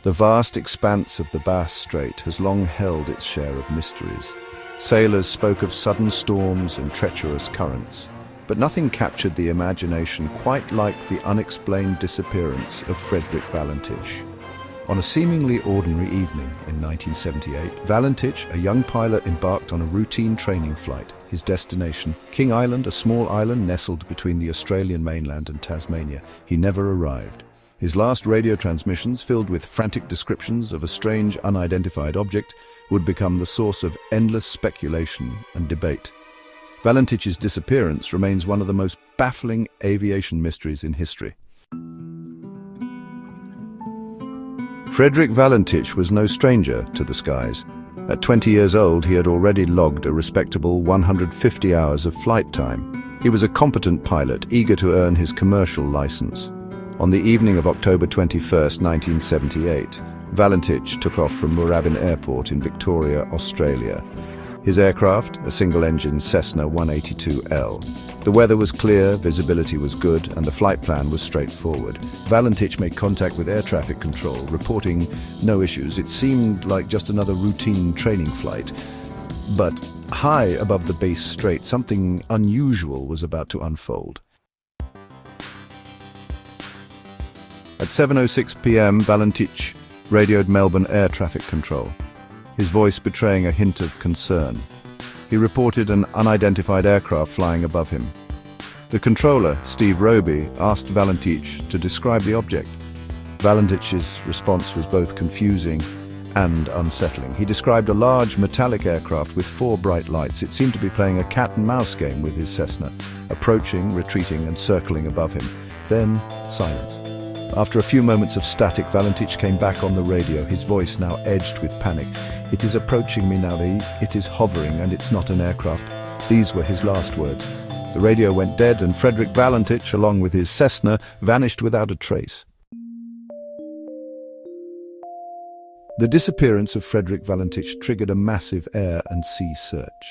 The vast expanse of the Bass Strait has long held its share of mysteries. Sailors spoke of sudden storms and treacherous currents, but nothing captured the imagination quite like the unexplained disappearance of Frederick Valentich. On a seemingly ordinary evening in 1978, Valentich, a young pilot, embarked on a routine training flight. His destination, King Island, a small island nestled between the Australian mainland and Tasmania. He never arrived. His last radio transmissions, filled with frantic descriptions of a strange, unidentified object, would become the source of endless speculation and debate. Valentich's disappearance remains one of the most baffling aviation mysteries in history. Frederick Valentich was no stranger to the skies. At 20 years old, he had already logged a respectable 150 hours of flight time. He was a competent pilot, eager to earn his commercial license. On the evening of October 21, 1978, Valentich took off from Moorabbin Airport in Victoria, Australia. His aircraft, a single-engine Cessna 182L. The weather was clear, visibility was good, and the flight plan was straightforward. Valentich made contact with air traffic control, reporting no issues. It seemed like just another routine training flight. But high above the Bass Strait, something unusual was about to unfold. At 7:06 p.m, Valentich radioed Melbourne Air Traffic Control, his voice betraying a hint of concern. He reported an unidentified aircraft flying above him. The controller, Steve Roby, asked Valentich to describe the object. Valentich's response was both confusing and unsettling. He described a large metallic aircraft with 4 bright lights. It seemed to be playing a cat-and-mouse game with his Cessna, approaching, retreating, and circling above him. Then, silence. After a few moments of static, Valentich came back on the radio, his voice now edged with panic. "It is approaching me now, it is hovering, and it's not an aircraft." These were his last words. The radio went dead, and Frederick Valentich, along with his Cessna, vanished without a trace. The disappearance of Frederick Valentich triggered a massive air and sea search.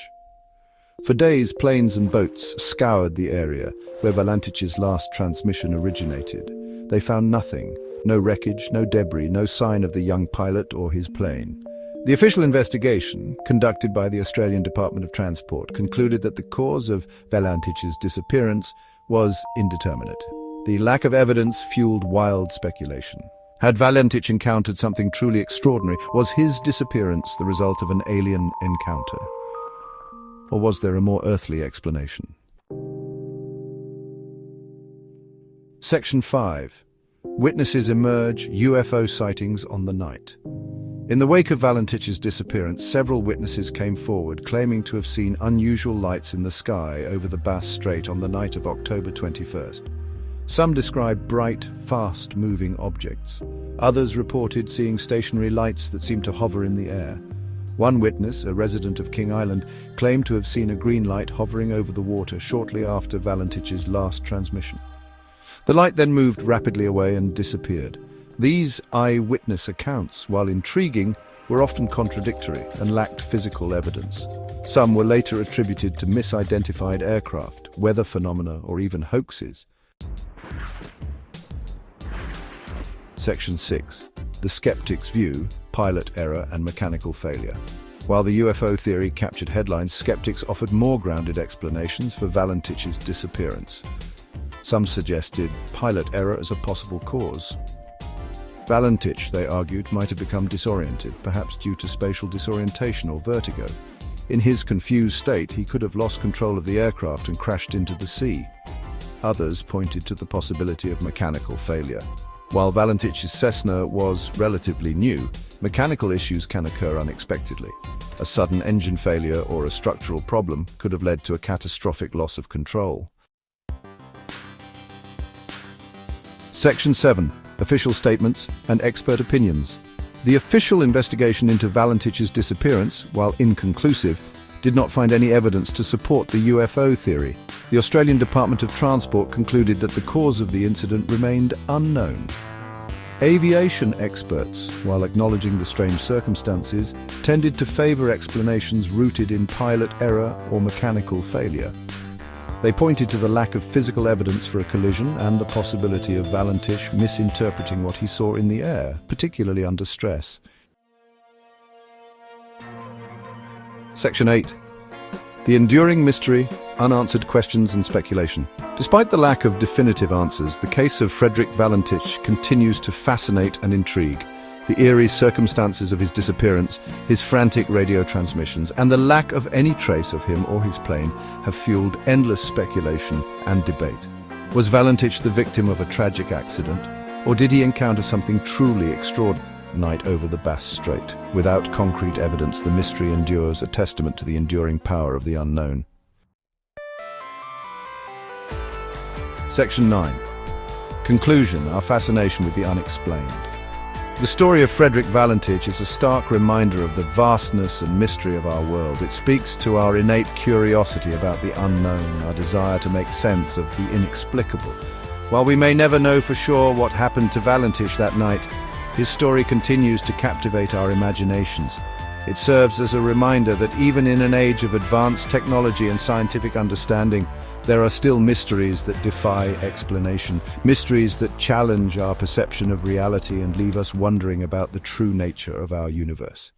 For days, planes and boats scoured the area where Valentich's last transmission originated. They found nothing, no wreckage, no debris, no sign of the young pilot or his plane. The official investigation, conducted by the Australian Department of Transport, concluded that the cause of Valentich's disappearance was indeterminate. The lack of evidence fueled wild speculation. Had Valentich encountered something truly extraordinary? Was his disappearance the result of an alien encounter? Or was there a more earthly explanation? Section 5. Witnesses emerge, UFO sightings on the night. In the wake of Valentich's disappearance, several witnesses came forward claiming to have seen unusual lights in the sky over the Bass Strait on the night of October 21st. Some described bright, fast-moving objects. Others reported seeing stationary lights that seemed to hover in the air. One witness, a resident of King Island, claimed to have seen a green light hovering over the water shortly after Valentich's last transmission. The light then moved rapidly away and disappeared. These eyewitness accounts, while intriguing, were often contradictory and lacked physical evidence. Some were later attributed to misidentified aircraft, weather phenomena, or even hoaxes. Section 6. The skeptic's view, pilot error and mechanical failure. While the UFO theory captured headlines, skeptics offered more grounded explanations for Valentich's disappearance. Some suggested pilot error as a possible cause. Valentich, they argued, might have become disoriented, perhaps due to spatial disorientation or vertigo. In his confused state, he could have lost control of the aircraft and crashed into the sea. Others pointed to the possibility of mechanical failure. While Valentich's Cessna was relatively new, mechanical issues can occur unexpectedly. A sudden engine failure or a structural problem could have led to a catastrophic loss of control. Section 7. Official statements and expert opinions. The official investigation into Valentich's disappearance, while inconclusive, did not find any evidence to support the UFO theory. The Australian Department of Transport concluded that the cause of the incident remained unknown. Aviation experts, while acknowledging the strange circumstances, tended to favour explanations rooted in pilot error or mechanical failure. They pointed to the lack of physical evidence for a collision and the possibility of Valentich misinterpreting what he saw in the air, particularly under stress. Section 8. The enduring mystery, unanswered questions and speculation. Despite the lack of definitive answers, the case of Frederick Valentich continues to fascinate and intrigue. The eerie circumstances of his disappearance, his frantic radio transmissions, and the lack of any trace of him or his plane have fueled endless speculation and debate. Was Valentich the victim of a tragic accident, or did he encounter something truly extraordinary? Night over the Bass Strait. Without concrete evidence, the mystery endures, a testament to the enduring power of the unknown. Section 9. Conclusion, our fascination with the unexplained. The story of Frederick Valentich is a stark reminder of the vastness and mystery of our world. It speaks to our innate curiosity about the unknown, our desire to make sense of the inexplicable. While we may never know for sure what happened to Valentich that night, his story continues to captivate our imaginations. It serves as a reminder that even in an age of advanced technology and scientific understanding, there are still mysteries that defy explanation, mysteries that challenge our perception of reality and leave us wondering about the true nature of our universe.